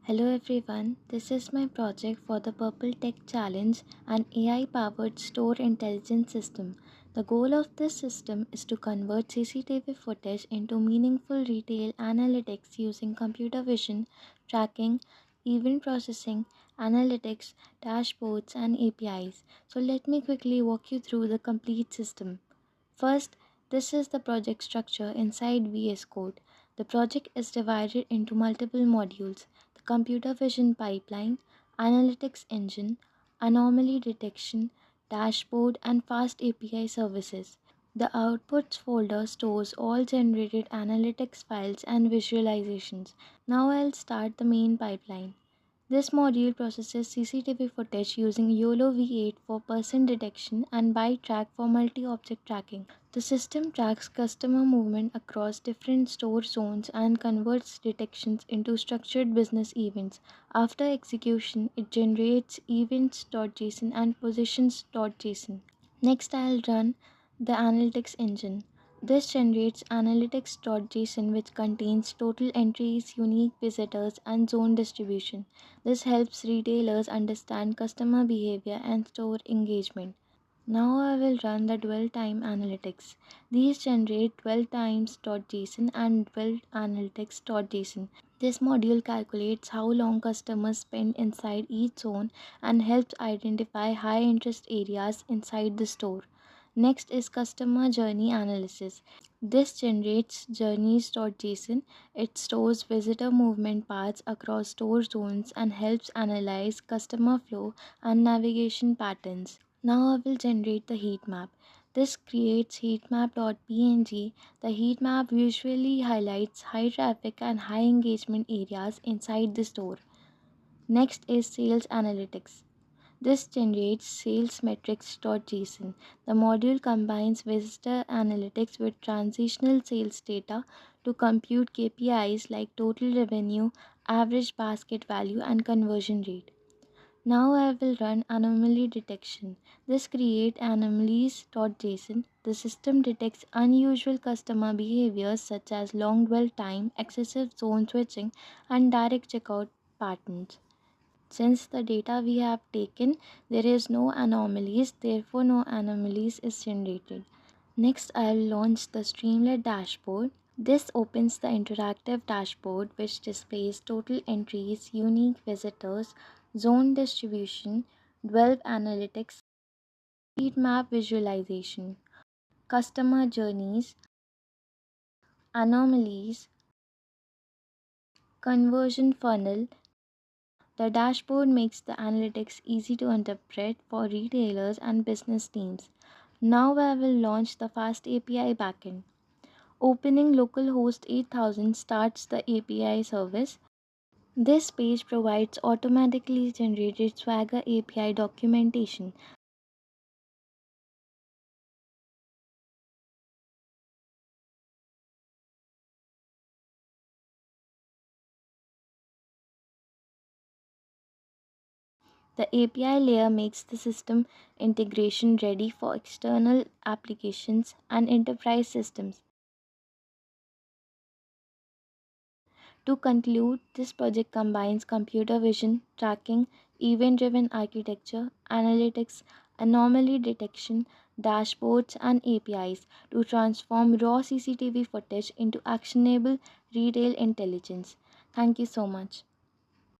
Hello everyone, this is my project for the Purplle Tech Challenge, an AI powered store intelligence system. The goal of this system is to convert CCTV footage into meaningful retail analytics using computer vision, tracking, event processing, analytics, dashboards, and APIs. So, let me quickly walk you through the complete system. First, this is the project structure inside VS Code. The project is divided into multiple modules: the computer vision pipeline, analytics engine, anomaly detection, dashboard, and fast API services. The outputs folder stores all generated analytics files and visualizations. Now I'll start the main pipeline. This module processes CCTV footage using YOLO V8 for person detection and ByteTrack for multi-object tracking. The system tracks customer movement across different store zones and converts detections into structured business events. After execution, it generates events.json and positions.json. Next, I'll run the analytics engine. This generates analytics.json, which contains total entries, unique visitors, and zone distribution. This helps retailers understand customer behavior and store engagement. Now I will run the dwell time analytics. These generate dwell times.json and dwell analytics.json. This module calculates how long customers spend inside each zone and helps identify high interest areas inside the store. Next is customer journey analysis. This generates journeys.json. It stores visitor movement paths across store zones and helps analyze customer flow and navigation patterns. Now I will generate the heat map. This creates heatmap.png. The heat map visually highlights high traffic and high engagement areas inside the store. Next is sales analytics. This generates salesmetrics.json. The module combines visitor analytics with transitional sales data to compute KPIs like total revenue, average basket value, and conversion rate. Now I will run anomaly detection. This creates anomalies.json. The system detects unusual customer behaviors such as long dwell time, excessive zone switching, and direct checkout patterns. Since the data we have taken, there is no anomalies, therefore no anomalies is generated. Next, I'll launch the Streamlit dashboard. This opens the interactive dashboard which displays total entries, unique visitors, zone distribution, dwell analytics, heat map visualization, customer journeys, anomalies, conversion funnel. The dashboard makes the analytics easy to interpret for retailers and business teams. Now I will launch the Fast API backend. Opening localhost 8000 starts the API service. This page provides automatically generated Swagger API documentation. The API layer makes the system integration ready for external applications and enterprise systems. To conclude, this project combines computer vision, tracking, event driven architecture, analytics, anomaly detection, dashboards, and APIs to transform raw CCTV footage into actionable retail intelligence. Thank you so much.